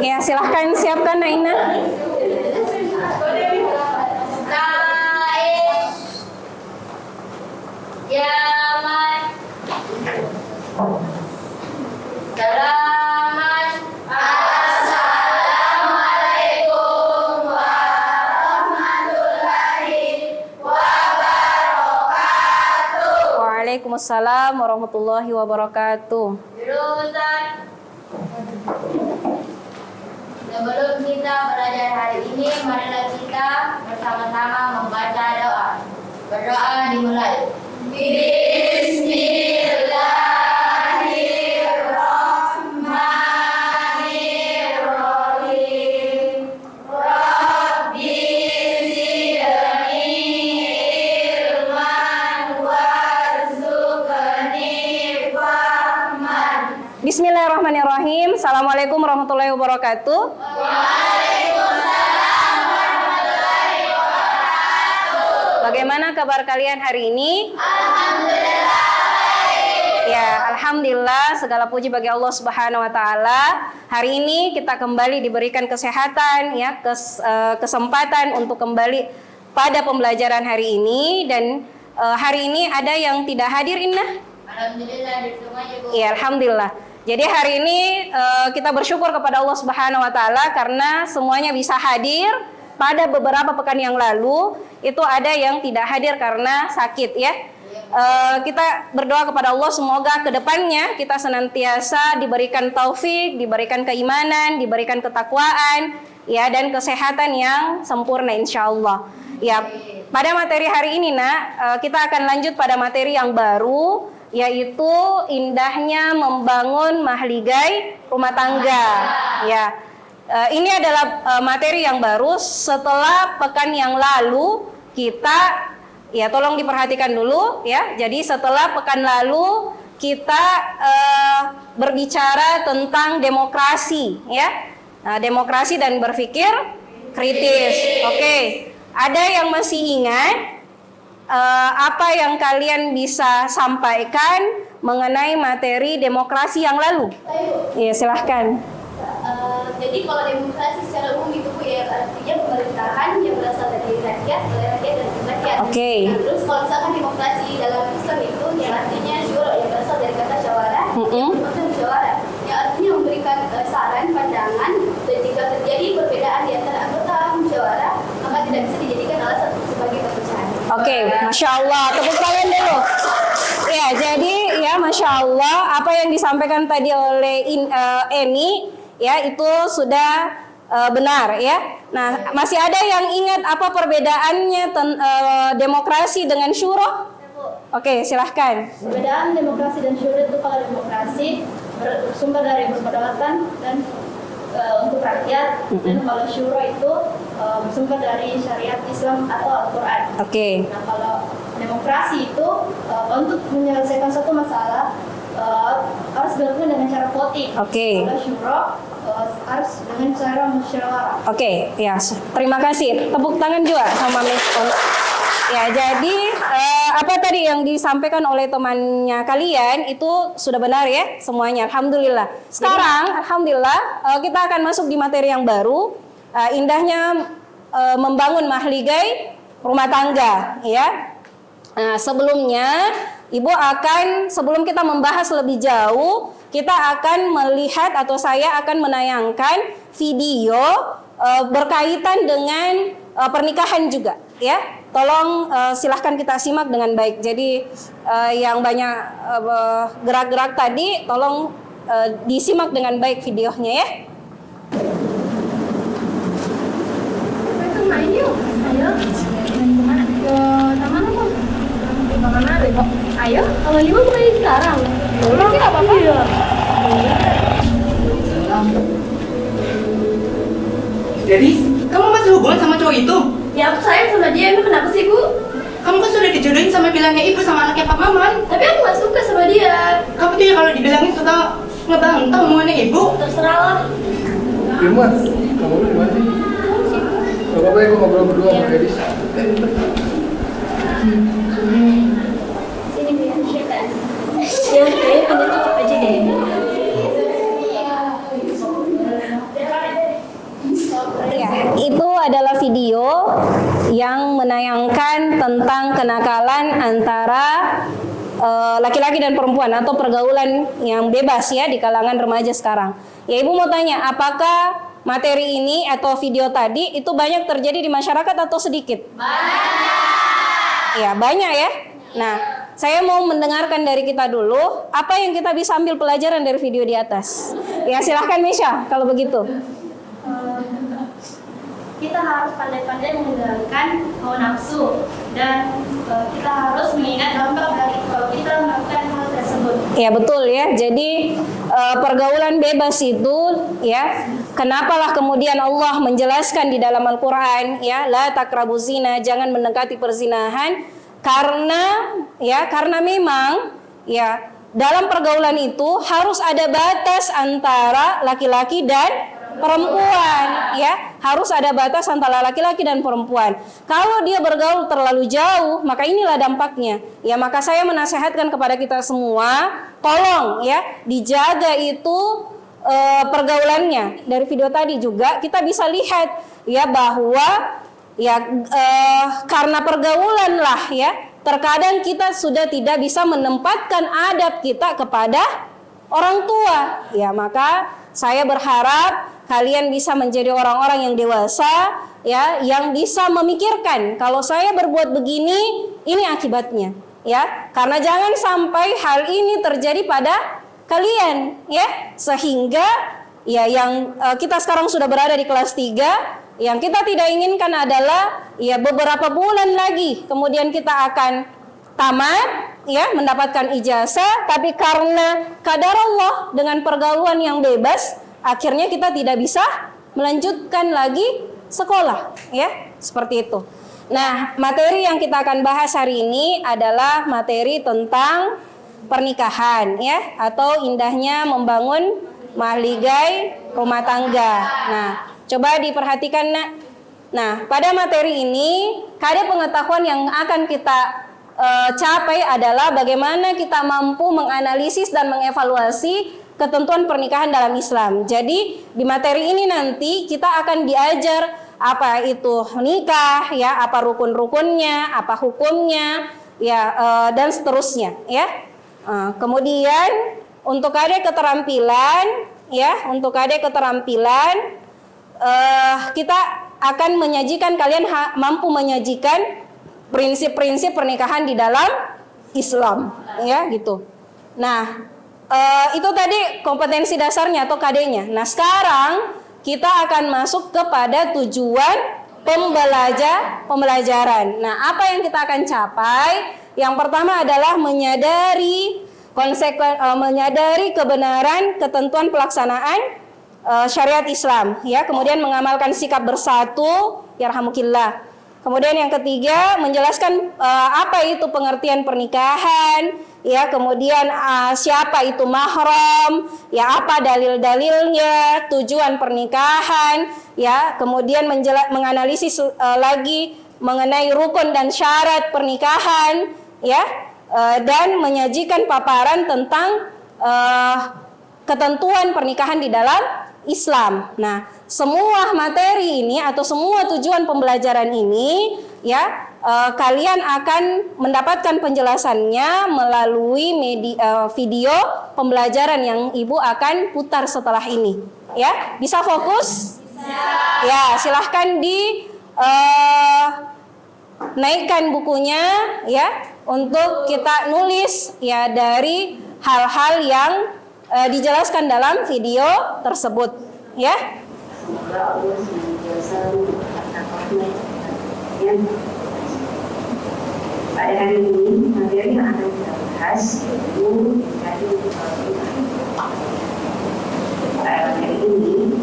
Ya, silahkan siapkan Naina. Yaman. Salaman. Assalamualaikum warahmatullahi wabarakatuh. Waalaikumsalam warahmatullahi wabarakatuh. Jurusan. Sebelum kita belajar hari ini, marilah kita bersama-sama membaca doa. Berdoa dimulai. Bismillahirrahmanirrahim. Rabbi zidni ilman warzuqni fahman. Bismillahirrahmanirrahim. Assalamualaikum warahmatullahi wabarakatuh. Bagaimana kabar kalian hari ini? Alhamdulillah. Ya, alhamdulillah, segala puji bagi Allah Subhanahu wa taala. Hari ini kita kembali diberikan kesehatan ya, kesempatan untuk kembali pada pembelajaran hari ini dan hari ini ada yang tidak hadir, Indah? Alhamdulillah di semuanya, Bu. Ya, alhamdulillah. Jadi hari ini kita bersyukur kepada Allah Subhanahu wa taala karena semuanya bisa hadir. Pada beberapa pekan yang lalu itu ada yang tidak hadir karena sakit ya. Kita berdoa kepada Allah semoga kedepannya kita senantiasa diberikan taufik, diberikan keimanan, diberikan ketakwaan ya dan kesehatan yang sempurna insyaallah. Ya, pada materi hari ini kita akan lanjut pada materi yang baru yaitu indahnya membangun mahligai rumah tangga ya. Ini adalah materi yang baru setelah pekan yang lalu kita ya tolong diperhatikan dulu ya. Jadi setelah pekan lalu kita berbicara tentang demokrasi ya. Demokrasi dan berpikir kritis. Oke. Ada yang masih ingat apa yang kalian bisa sampaikan mengenai materi demokrasi yang lalu? Ya, silahkan. Jadi kalau demokrasi secara umum itu Bu ya artinya pemerintahan yang berasal dari rakyat, oleh rakyat dan untuk rakyat. Oke. Nah, terus kalau misalkan demokrasi dalam Islam itu yang artinya syura yang berasal dari kata syawara, yang merupakan syawara, yang artinya memberikan saran, pandangan dan jika terjadi perbedaan di antara anggota syawara maka tidak bisa dijadikan alasan sebagai perpecahan. Oke, Masya Allah, tepuk tangan dulu. Ya, jadi ya Masya Allah apa yang disampaikan tadi oleh Eni ya itu sudah benar ya. Nah, masih ada yang ingat apa perbedaannya demokrasi dengan syuro? Oke, silahkan. Perbedaan demokrasi dan syura itu kalau demokrasi bersumber dari perdaulatan dan untuk rakyat, dan kalau syura itu bersumber dari syariat Islam atau Al-Quran. Oke. Nah, kalau demokrasi itu untuk menyelesaikan suatu masalah harus dilakukan dengan cara voting. Oke. Kalau syura harus dengan cara musyawarah. Oke, ya terima kasih. Tepuk tangan juga sama Miss. Ya, jadi apa tadi yang disampaikan oleh temannya kalian itu sudah benar ya semuanya. Alhamdulillah. Sekarang, alhamdulillah kita akan masuk di materi yang baru. Indahnya membangun mahligai rumah tangga, ya. Nah, sebelumnya Ibu akan sebelum kita membahas lebih jauh, kita akan melihat atau saya akan menayangkan video berkaitan dengan pernikahan juga, ya. Tolong silahkan kita simak dengan baik. Jadi yang banyak gerak-gerak tadi, tolong disimak dengan baik videonya ya. Itu main yuk, ayo. Main kemana? Ke taman apa? Taman ada kok. Ayo, kalau ini mah bukan sekarang. Boleh sih apa-apa. Iya. Jadi, kamu masih hubungan sama cowok itu? Ya aku sayang sama dia, emang kenapa sih Bu? Kamu kan sudah dijodohin sama bilangnya ibu sama anaknya Pak Maman. Tapi aku gak suka sama dia. Kamu tuh ya kalau dibilangin suka ngebantah omongannya ibu. Terserah lah. Firman, kamu lu dimana sih? Gak apa-apa ya, gue ngobrol berdua sama Gadis. Sini biar syaitan. Ya kayaknya pindah tutup aja deh. video yang menayangkan tentang kenakalan antara laki-laki dan perempuan atau pergaulan yang bebas ya di kalangan remaja sekarang. Ya, Ibu mau tanya, apakah materi ini atau video tadi itu banyak terjadi di masyarakat atau sedikit? Banyak. Ya, banyak ya. Nah, saya mau mendengarkan dari kita dulu, apa yang kita bisa ambil pelajaran dari video di atas. Ya, silahkan Misha kalau begitu. Kita harus pandai-pandai mengendalikan hawa nafsu dan kita harus mengingat dampak dari kalau kita melakukan hal tersebut. Ya betul ya. Jadi pergaulan bebas itu ya, kenapalah kemudian Allah menjelaskan di dalam Al-Qur'an ya, la taqrabuz zina, jangan mendekati perzinahan, karena memang ya dalam pergaulan itu harus ada batas antara laki-laki dan perempuan ya, harus ada batas antara laki-laki dan perempuan. Kalau dia bergaul terlalu jauh, maka inilah dampaknya. Ya, maka saya menasehatkan kepada kita semua, tolong ya dijaga itu pergaulannya. Dari video tadi juga kita bisa lihat ya bahwa ya karena pergaulan lah ya, terkadang kita sudah tidak bisa menempatkan adab kita kepada orang tua. Ya, maka saya berharap kalian bisa menjadi orang-orang yang dewasa ya, yang bisa memikirkan kalau saya berbuat begini, ini akibatnya ya. Karena jangan sampai hal ini terjadi pada kalian ya, sehingga ya yang kita sekarang sudah berada di kelas 3, yang kita tidak inginkan adalah ya beberapa bulan lagi kemudian kita akan tamat ya, mendapatkan ijazah, tapi karena kadar Allah dengan pergaulan yang bebas, akhirnya kita tidak bisa melanjutkan lagi sekolah ya, seperti itu. Nah, materi yang kita akan bahas hari ini adalah materi tentang pernikahan ya, atau indahnya membangun mahligai rumah tangga. Nah, coba diperhatikan Nak. Nah, pada materi ini ada pengetahuan yang akan kita capai adalah bagaimana kita mampu menganalisis dan mengevaluasi ketentuan pernikahan dalam Islam. Jadi di materi ini nanti kita akan diajar apa itu nikah ya, apa rukun-rukunnya, apa hukumnya ya, dan seterusnya ya. Kemudian untuk ada keterampilan ya, kita akan menyajikan, kalian mampu menyajikan prinsip-prinsip pernikahan di dalam Islam ya gitu. Nah, itu tadi kompetensi dasarnya atau KD-nya. Nah, sekarang kita akan masuk kepada tujuan pembelajaran. Nah, apa yang kita akan capai? Yang pertama adalah menyadari kebenaran ketentuan pelaksanaan syariat Islam ya, kemudian mengamalkan sikap bersatu yarhamukillah. Kemudian yang ketiga, menjelaskan apa itu pengertian pernikahan, ya, kemudian siapa itu mahram, ya, apa dalil-dalilnya, tujuan pernikahan, ya, kemudian menganalisis lagi mengenai rukun dan syarat pernikahan, ya, dan menyajikan paparan tentang ketentuan pernikahan di dalam Islam. Nah, semua materi ini atau semua tujuan pembelajaran ini ya, kalian akan mendapatkan penjelasannya melalui video pembelajaran yang Ibu akan putar setelah ini. Ya, bisa fokus? Bisa. Ya, silahkan naikkan bukunya ya, untuk kita nulis ya dari hal-hal yang dijelaskan dalam video tersebut ya. Semoga Allah senantiasa memberkati ya. Pada hari ini materi yang akan kita bahas yaitu dari pada hari ini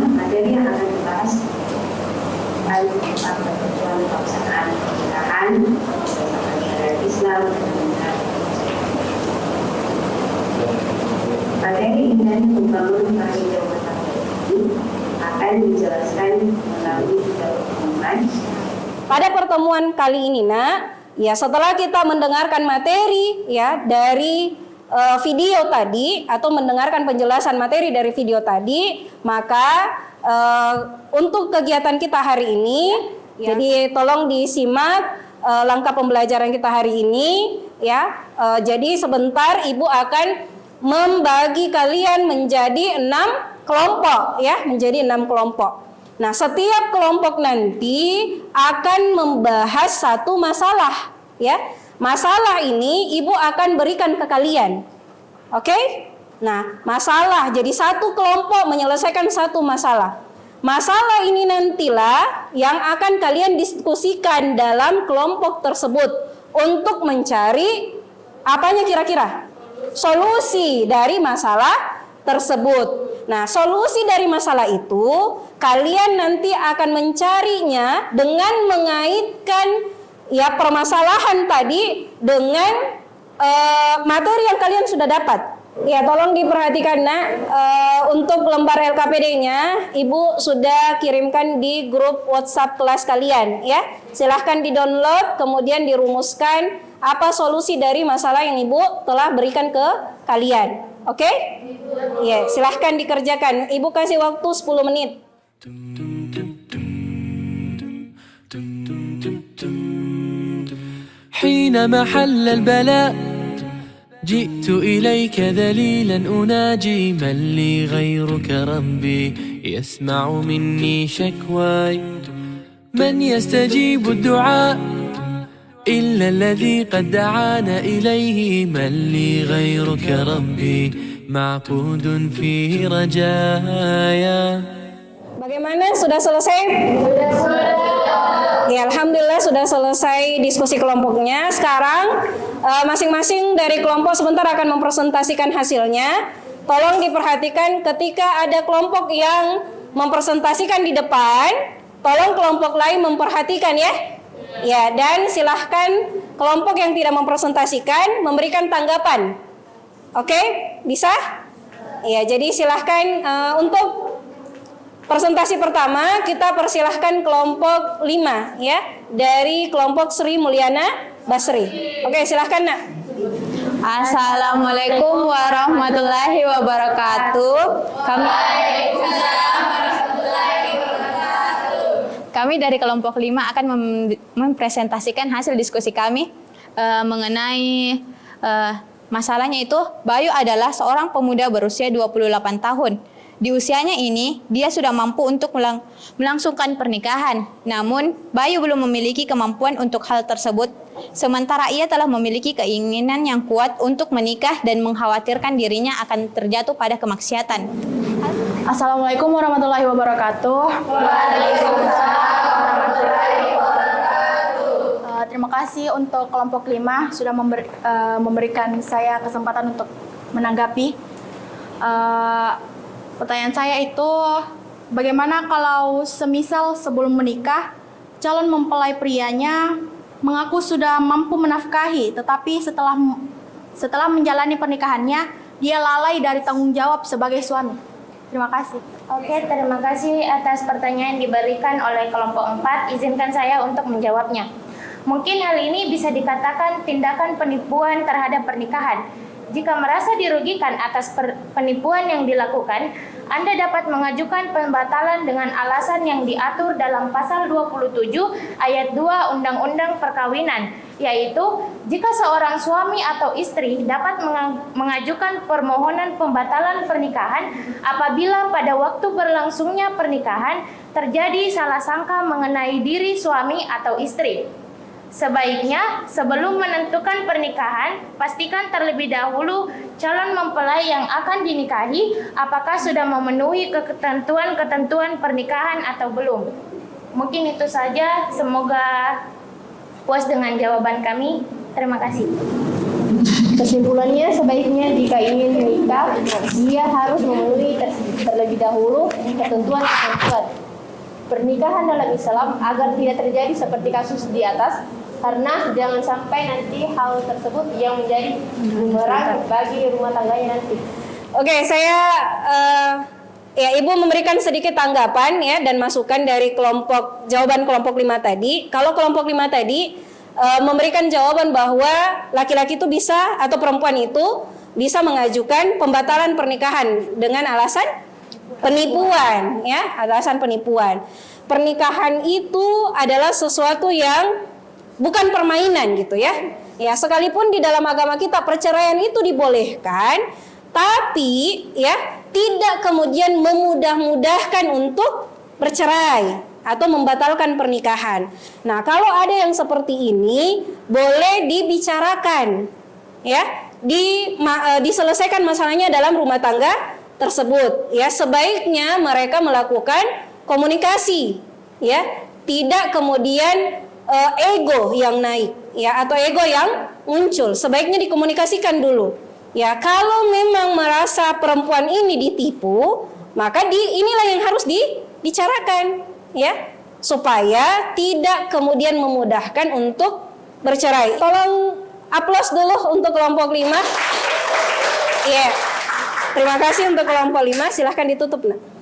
materi yang akan dibahas tentang ketentuan pelaksanaan pernikahan berdasarkan syariat Islam. Materi ini membangun mahligai rumah tangga ini akan dijelaskan melalui video pertemuan. Pada pertemuan kali ini, Nak, ya, setelah kita mendengarkan materi ya dari video tadi atau mendengarkan penjelasan materi dari video tadi, maka untuk kegiatan kita hari ini, jadi tolong disimak langkah pembelajaran kita hari ini ya. Jadi sebentar Ibu akan membagi kalian menjadi 6 kelompok ya, menjadi 6 kelompok. Nah, setiap kelompok nanti akan membahas satu masalah ya. Masalah ini Ibu akan berikan ke kalian. Oke? Nah, masalah, jadi satu kelompok menyelesaikan satu masalah. Masalah ini nantilah yang akan kalian diskusikan dalam kelompok tersebut untuk mencari apanya kira-kira? Solusi dari masalah tersebut. Nah, solusi dari masalah itu kalian nanti akan mencarinya dengan mengaitkan ya permasalahan tadi dengan materi yang kalian sudah dapat. Ya, tolong diperhatikan nak, untuk lembar LKPD-nya Ibu sudah kirimkan di grup WhatsApp kelas kalian ya. Silahkan di-download, kemudian dirumuskan apa solusi dari masalah yang Ibu telah berikan ke kalian. Oke? Ya, silahkan dikerjakan. Ibu kasih waktu 10 menit. حينما حل البلاء جئت إليك ذليلا أناجي من لي غيرك ربي يسمع مني شكواي من يستجيب الدعاء إلا الذي قد دعانا إليه من لي غيرك ربي معبود فيه رجايا. Bagaimana? Sudah selesai? Ya, alhamdulillah sudah selesai diskusi kelompoknya. Sekarang masing-masing dari kelompok sebentar akan mempresentasikan hasilnya. Tolong diperhatikan ketika ada kelompok yang mempresentasikan di depan, tolong kelompok lain memperhatikan ya. Ya, dan silahkan kelompok yang tidak mempresentasikan memberikan tanggapan. Oke, bisa? Ya, jadi silahkan untuk presentasi pertama kita persilahkan kelompok 5 ya, dari kelompok Sri Mulyana Basri. Oke, silahkan nak. Assalamualaikum warahmatullahi wabarakatuh. Kami dari kelompok 5 akan mempresentasikan hasil diskusi kami mengenai masalahnya itu, Bayu adalah seorang pemuda berusia 28 tahun. Di usianya ini, dia sudah mampu untuk melangsungkan pernikahan. Namun, Bayu belum memiliki kemampuan untuk hal tersebut. Sementara ia telah memiliki keinginan yang kuat untuk menikah dan mengkhawatirkan dirinya akan terjatuh pada kemaksiatan. Assalamualaikum warahmatullahi wabarakatuh. Waalaikumsalam warahmatullahi wabarakatuh. Terima kasih untuk kelompok 5 sudah memberikan saya kesempatan untuk menanggapi. Pertanyaan saya itu, bagaimana kalau semisal sebelum menikah, calon mempelai prianya mengaku sudah mampu menafkahi, tetapi setelah menjalani pernikahannya, dia lalai dari tanggung jawab sebagai suami. Terima kasih. Oke, terima kasih atas pertanyaan diberikan oleh kelompok 4. Izinkan saya untuk menjawabnya. Mungkin hal ini bisa dikatakan tindakan penipuan terhadap pernikahan. Jika merasa dirugikan atas penipuan yang dilakukan, Anda dapat mengajukan pembatalan dengan alasan yang diatur dalam pasal 27 ayat 2 Undang-Undang Perkawinan, yaitu jika seorang suami atau istri dapat mengajukan permohonan pembatalan pernikahan apabila pada waktu berlangsungnya pernikahan terjadi salah sangka mengenai diri suami atau istri. Sebaiknya sebelum menentukan pernikahan, pastikan terlebih dahulu calon mempelai yang akan dinikahi apakah sudah memenuhi ketentuan-ketentuan pernikahan atau belum. Mungkin itu saja, semoga puas dengan jawaban kami. Terima kasih. Kesimpulannya, sebaiknya jika ingin menikah, dia harus memenuhi terlebih dahulu ketentuan-ketentuan pernikahan dalam Islam agar tidak terjadi seperti kasus di atas, karena jangan sampai nanti hal tersebut yang menjadi bumerang bagi rumah tangganya nanti. Oke, saya ya Ibu memberikan sedikit tanggapan ya dan masukan dari jawaban kelompok 5 tadi. Kalau kelompok 5 tadi memberikan jawaban bahwa laki-laki itu bisa atau perempuan itu bisa mengajukan pembatalan pernikahan dengan alasan Penipuan, ya, alasan penipuan. Pernikahan itu adalah sesuatu yang bukan permainan gitu ya. Ya, sekalipun di dalam agama kita perceraian itu dibolehkan, tapi ya tidak kemudian memudah-mudahkan untuk bercerai atau membatalkan pernikahan. Nah, kalau ada yang seperti ini boleh dibicarakan, ya, diselesaikan masalahnya dalam rumah tangga tersebut. Ya, sebaiknya mereka melakukan komunikasi, ya, tidak kemudian ego yang naik, ya, atau ego yang muncul. Sebaiknya dikomunikasikan dulu. Ya, kalau memang merasa perempuan ini ditipu, maka inilah yang harus dibicarakan, ya, supaya tidak kemudian memudahkan untuk bercerai. Tolong aplaus dulu untuk kelompok 5. Ya, terima kasih untuk kelompok 5. Silahkan ditutup, Nak.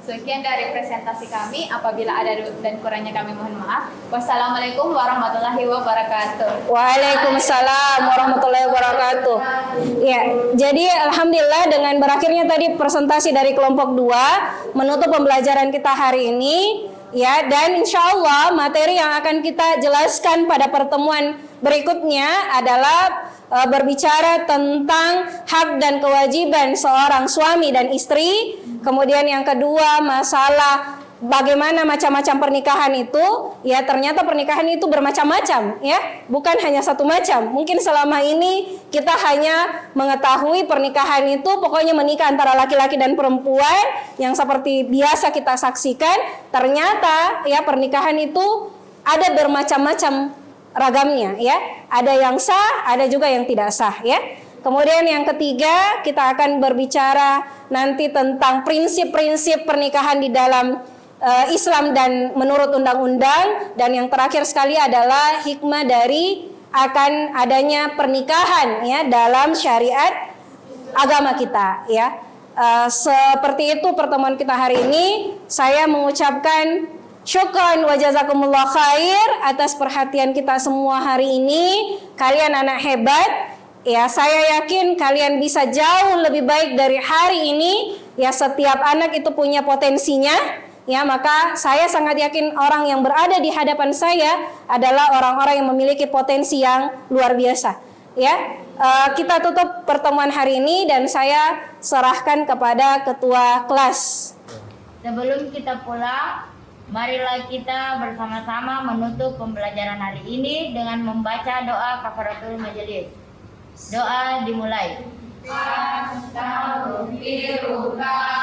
Sekian dari presentasi kami. Apabila ada dan kurangnya kami mohon maaf. Wassalamualaikum warahmatullahi wabarakatuh. Waalaikumsalam warahmatullahi wabarakatuh. Ya, jadi alhamdulillah dengan berakhirnya tadi presentasi dari kelompok 2 menutup pembelajaran kita hari ini. Ya, dan insya Allah materi yang akan kita jelaskan pada pertemuan berikutnya adalah berbicara tentang hak dan kewajiban seorang suami dan istri. Kemudian yang kedua masalah bagaimana macam-macam pernikahan itu. Ya, ternyata pernikahan itu bermacam-macam, ya, bukan hanya satu macam. Mungkin selama ini kita hanya mengetahui pernikahan itu pokoknya menikah antara laki-laki dan perempuan yang seperti biasa kita saksikan. Ternyata ya pernikahan itu ada bermacam-macam ragamnya, ya. Ada yang sah, ada juga yang tidak sah, ya. Kemudian yang ketiga kita akan berbicara nanti tentang prinsip-prinsip pernikahan di dalam Islam dan menurut undang-undang. Dan yang terakhir sekali adalah hikmah dari akan adanya pernikahan, ya, dalam syariat agama kita, ya. Seperti itu pertemuan kita hari ini. Saya mengucapkan syukran wa jazakumullah khair atas perhatian kita semua hari ini. Kalian anak hebat, ya. Saya yakin kalian bisa jauh lebih baik dari hari ini. Ya, setiap anak itu punya potensinya, ya. Maka saya sangat yakin orang yang berada di hadapan saya adalah orang-orang yang memiliki potensi yang luar biasa, ya. Kita tutup pertemuan hari ini dan saya serahkan kepada ketua kelas. Sebelum kita pulang, marilah kita bersama-sama menutup pembelajaran hari ini dengan membaca doa kafaratul majelis. Doa dimulai. Astaghfirullah